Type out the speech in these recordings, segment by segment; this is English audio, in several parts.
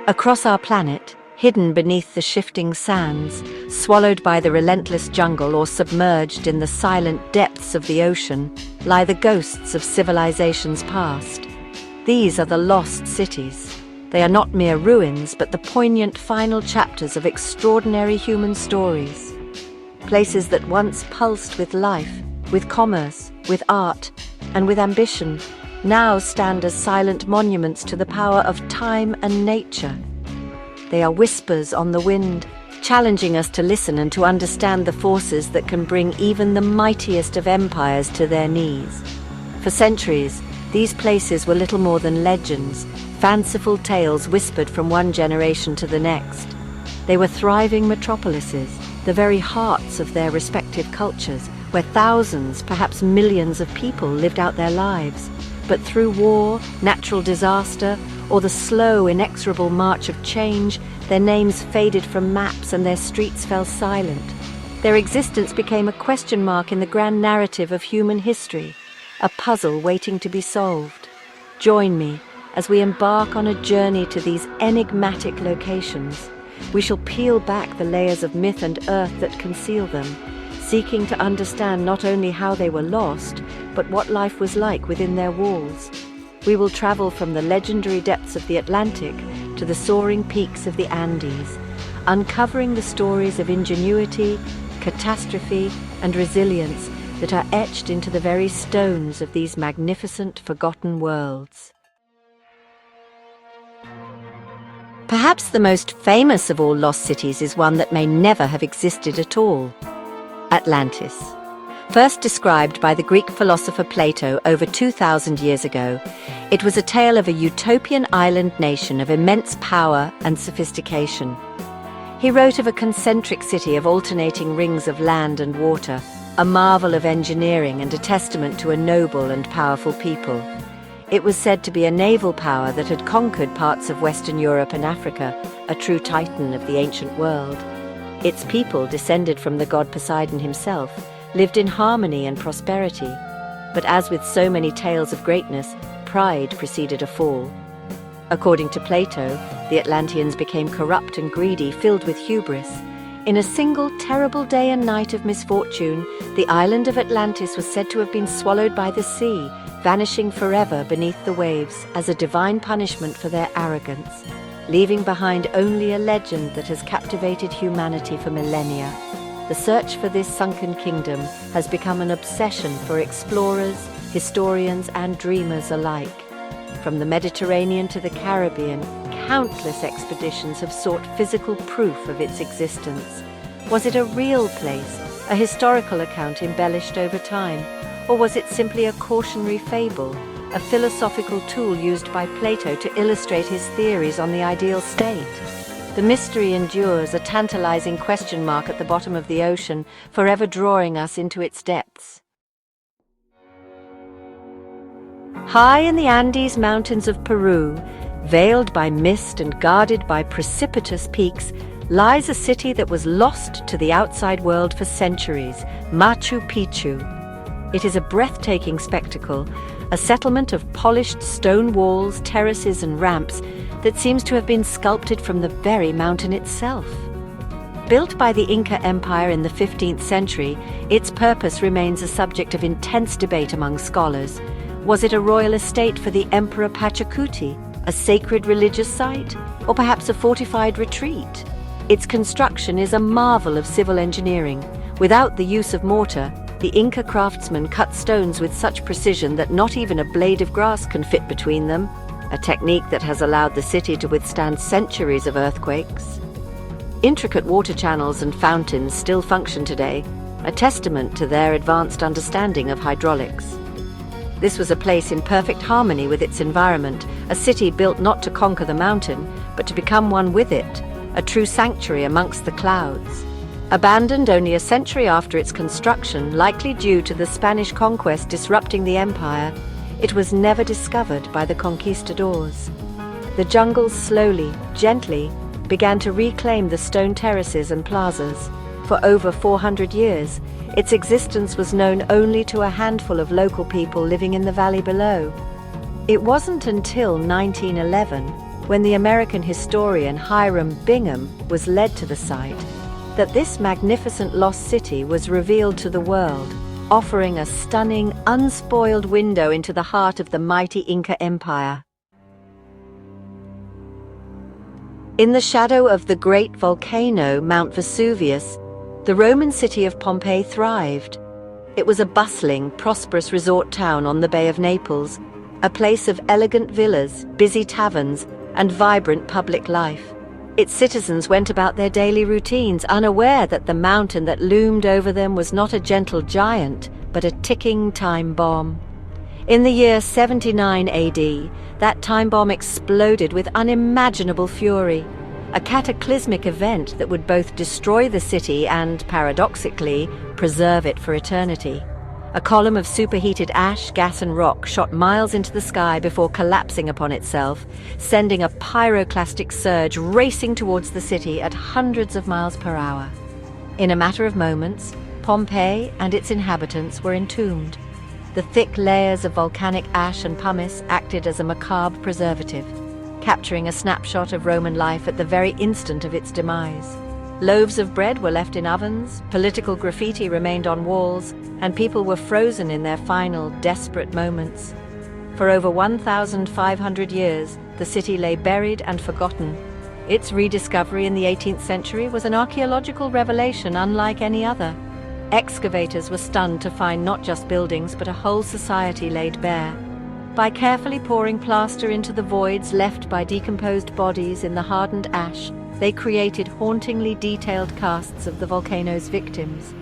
Across our planet, hidden beneath the shifting sands, swallowed by the relentless jungle or submerged in the silent depths of the ocean, lie the ghosts of civilizations past. These are the lost cities. They are not mere ruins, but the poignant final chapters of extraordinary human stories. Places that once pulsed with life, with commerce, with art, and with ambition, now stand as silent monuments to the power of time and nature. They are whispers on the wind, challenging us to listen and to understand the forces that can bring even the mightiest of empires to their knees. For centuries, these places were little more than legends, fanciful tales whispered from one generation to the next. They were thriving metropolises, the very hearts of their respective cultures, where thousands, perhaps millions of people lived out their lives. But through war, natural disaster, or the slow, inexorable march of change, their names faded from maps and their streets fell silent. Their existence became a question mark in the grand narrative of human history, a puzzle waiting to be solved. Join me as we embark on a journey to these enigmatic locations. We shall peel back the layers of myth and earth that conceal them, seeking to understand not only how they were lost, but what life was like within their walls. We will travel from the legendary depths of the Atlantic to the soaring peaks of the Andes, uncovering the stories of ingenuity, catastrophe, and resilience that are etched into the very stones of these magnificent forgotten worlds. Perhaps the most famous of all lost cities is one that may never have existed at all: Atlantis. First described by the Greek philosopher Plato over 2,000 years ago, it was a tale of a utopian island nation of immense power and sophistication. He wrote of a concentric city of alternating rings of land and water, a marvel of engineering and a testament to a noble and powerful people. It was said to be a naval power that had conquered parts of Western Europe and Africa, a true titan of the ancient world. Its people, descended from the god Poseidon himself, lived in harmony and prosperity. But as with so many tales of greatness, pride preceded a fall. According to Plato, the Atlanteans became corrupt and greedy, filled with hubris. In a single terrible day and night of misfortune, the island of Atlantis was said to have been swallowed by the sea, vanishing forever beneath the waves as a divine punishment for their arrogance, leaving behind only a legend that has captivated humanity for millennia. The search for this sunken kingdom has become an obsession for explorers, historians, and dreamers alike. From the Mediterranean to the Caribbean, countless expeditions have sought physical proof of its existence. Was it a real place, a historical account embellished over time? Or was it simply a cautionary fable, a philosophical tool used by Plato to illustrate his theories on the ideal state? The mystery endures, a tantalizing question mark at the bottom of the ocean, forever drawing us into its depths. High in the Andes mountains of Peru, veiled by mist and guarded by precipitous peaks, lies a city that was lost to the outside world for centuries, Machu Picchu. It is a breathtaking spectacle, a settlement of polished stone walls, terraces, and ramps that seems to have been sculpted from the very mountain itself. Built by the Inca Empire in the 15th century, its purpose remains a subject of intense debate among scholars. Was it a royal estate for the Emperor Pachacuti, a sacred religious site, or perhaps a fortified retreat? Its construction is a marvel of civil engineering. Without the use of mortar, the Inca craftsmen cut stones with such precision that not even a blade of grass can fit between them, a technique that has allowed the city to withstand centuries of earthquakes. Intricate water channels and fountains still function today, a testament to their advanced understanding of hydraulics. This was a place in perfect harmony with its environment, a city built not to conquer the mountain, but to become one with it, a true sanctuary amongst the clouds. Abandoned only a century after its construction, likely due to the Spanish conquest disrupting the empire, it was never discovered by the conquistadors. The jungles slowly, gently, began to reclaim the stone terraces and plazas. For over 400 years, its existence was known only to a handful of local people living in the valley below. It wasn't until 1911, when the American historian Hiram Bingham was led to the site, that this magnificent lost city was revealed to the world, offering a stunning, unspoiled window into the heart of the mighty Inca Empire. In the shadow of the great volcano, Mount Vesuvius, the Roman city of Pompeii thrived. It was a bustling, prosperous resort town on the Bay of Naples, a place of elegant villas, busy taverns, and vibrant public life. Its citizens went about their daily routines, unaware that the mountain that loomed over them was not a gentle giant, but a ticking time bomb. In the year 79 AD, that time bomb exploded with unimaginable fury, a cataclysmic event that would both destroy the city and, paradoxically, preserve it for eternity. A column of superheated ash, gas and rock shot miles into the sky before collapsing upon itself, sending a pyroclastic surge racing towards the city at hundreds of miles per hour. In a matter of moments, Pompeii and its inhabitants were entombed. The thick layers of volcanic ash and pumice acted as a macabre preservative, capturing a snapshot of Roman life at the very instant of its demise. Loaves of bread were left in ovens, political graffiti remained on walls, and people were frozen in their final, desperate moments. For over 1,500 years, the city lay buried and forgotten. Its rediscovery in the 18th century was an archaeological revelation unlike any other. Excavators were stunned to find not just buildings, but a whole society laid bare. By carefully pouring plaster into the voids left by decomposed bodies in the hardened ash, they created hauntingly detailed casts of the volcano's victims.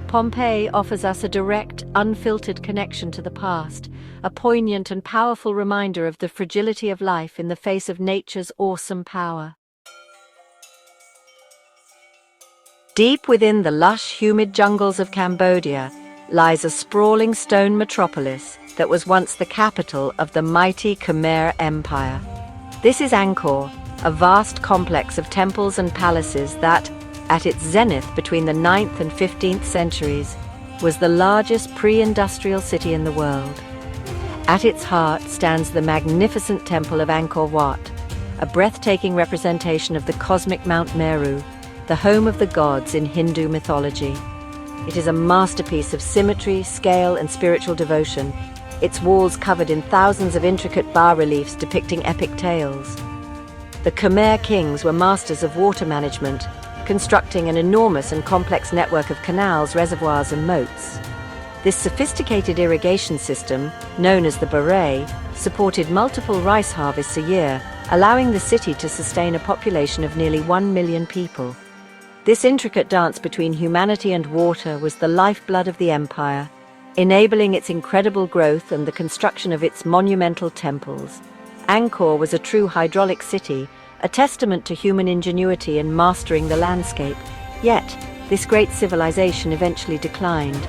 Pompeii offers us a direct, unfiltered connection to the past, a poignant and powerful reminder of the fragility of life in the face of nature's awesome power. Deep within the lush, humid jungles of Cambodia lies a sprawling stone metropolis that was once the capital of the mighty Khmer Empire. This is Angkor, a vast complex of temples and palaces that, at its zenith between the 9th and 15th centuries, was the largest pre-industrial city in the world. At its heart stands the magnificent temple of Angkor Wat, a breathtaking representation of the cosmic Mount Meru, the home of the gods in Hindu mythology. It is a masterpiece of symmetry, scale, and spiritual devotion, its walls covered in thousands of intricate bas-reliefs depicting epic tales. The Khmer kings were masters of water management, constructing an enormous and complex network of canals, reservoirs, and moats. This sophisticated irrigation system, known as the Beret, supported multiple rice harvests a year, allowing the city to sustain a population of nearly 1 million people. This intricate dance between humanity and water was the lifeblood of the empire, enabling its incredible growth and the construction of its monumental temples. Angkor was a true hydraulic city, a testament to human ingenuity in mastering the landscape. Yet, this great civilization eventually declined.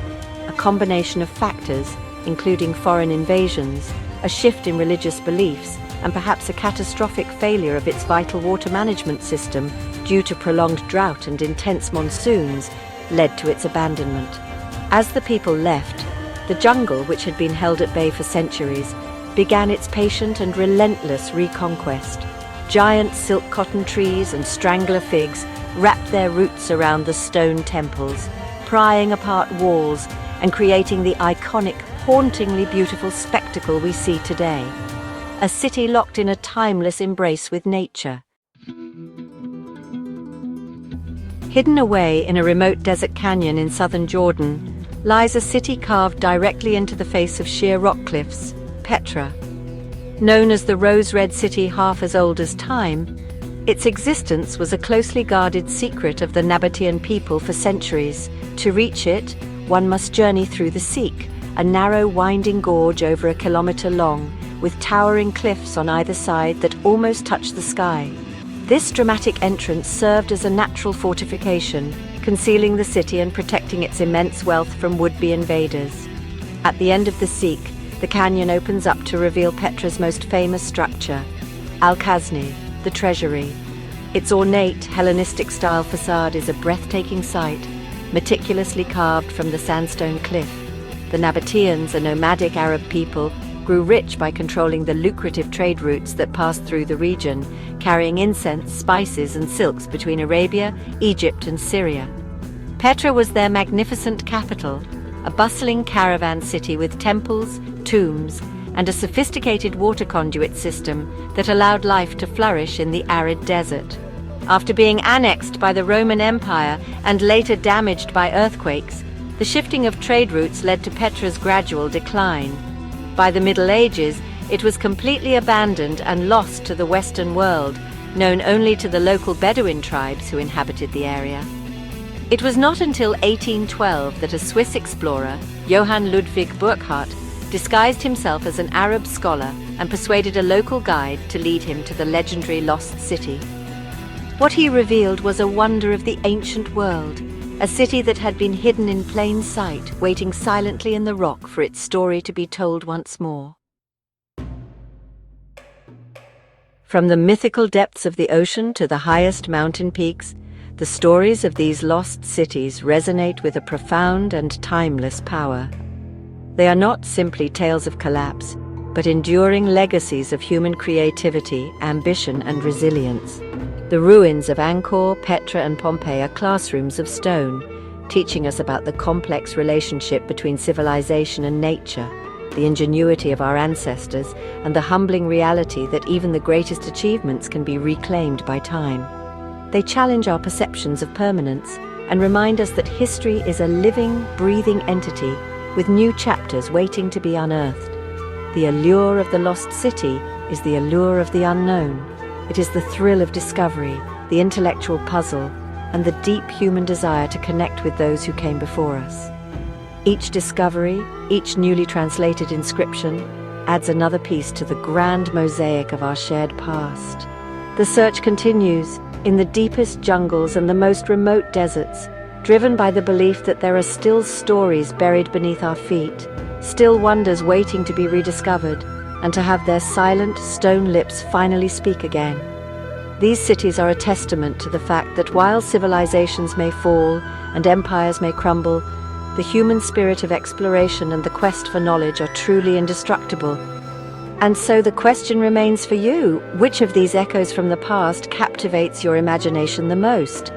A combination of factors, including foreign invasions, a shift in religious beliefs, and perhaps a catastrophic failure of its vital water management system due to prolonged drought and intense monsoons, led to its abandonment. As the people left, the jungle, which had been held at bay for centuries, began its patient and relentless reconquest. Giant silk cotton trees and strangler figs wrapped their roots around the stone temples, prying apart walls and creating the iconic, hauntingly beautiful spectacle we see today. A city locked in a timeless embrace with nature. Hidden away in a remote desert canyon in southern Jordan lies a city carved directly into the face of sheer rock cliffs, Petra. Known as the Rose-Red City half as old as time, its existence was a closely guarded secret of the Nabatean people for centuries. To reach it, one must journey through the Seek, a narrow winding gorge over a kilometer long, with towering cliffs on either side that almost touch the sky. This dramatic entrance served as a natural fortification, concealing the city and protecting its immense wealth from would-be invaders. At the end of the Seek, the canyon opens up to reveal Petra's most famous structure, Al-Khazni, the treasury. Its ornate, Hellenistic-style facade is a breathtaking sight, meticulously carved from the sandstone cliff. The Nabateans, a nomadic Arab people, grew rich by controlling the lucrative trade routes that passed through the region, carrying incense, spices, and silks between Arabia, Egypt, and Syria. Petra was their magnificent capital, a bustling caravan city with temples, tombs, and a sophisticated water conduit system that allowed life to flourish in the arid desert. After being annexed by the Roman Empire and later damaged by earthquakes, the shifting of trade routes led to Petra's gradual decline. By the Middle Ages, it was completely abandoned and lost to the Western world, known only to the local Bedouin tribes who inhabited the area. It was not until 1812 that a Swiss explorer, Johann Ludwig Burckhardt, disguised himself as an Arab scholar and persuaded a local guide to lead him to the legendary lost city. What he revealed was a wonder of the ancient world, a city that had been hidden in plain sight, waiting silently in the rock for its story to be told once more. From the mythical depths of the ocean to the highest mountain peaks, the stories of these lost cities resonate with a profound and timeless power. They are not simply tales of collapse, but enduring legacies of human creativity, ambition, and resilience. The ruins of Angkor, Petra, and Pompeii are classrooms of stone, teaching us about the complex relationship between civilization and nature, the ingenuity of our ancestors, and the humbling reality that even the greatest achievements can be reclaimed by time. They challenge our perceptions of permanence and remind us that history is a living, breathing entity with new chapters waiting to be unearthed. The allure of the lost city is the allure of the unknown. It is the thrill of discovery, the intellectual puzzle, and the deep human desire to connect with those who came before us. Each discovery, each newly translated inscription, adds another piece to the grand mosaic of our shared past. The search continues, in the deepest jungles and the most remote deserts, driven by the belief that there are still stories buried beneath our feet, still wonders waiting to be rediscovered, and to have their silent, stone lips finally speak again. These cities are a testament to the fact that while civilizations may fall and empires may crumble, the human spirit of exploration and the quest for knowledge are truly indestructible. And so the question remains for you: which of these echoes from the past captivates your imagination the most?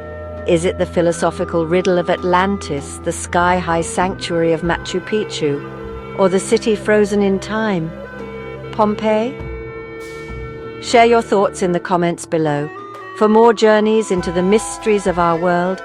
Is it the philosophical riddle of Atlantis, the sky-high sanctuary of Machu Picchu, or the city frozen in time, Pompeii? Share your thoughts in the comments below. For more journeys into the mysteries of our world,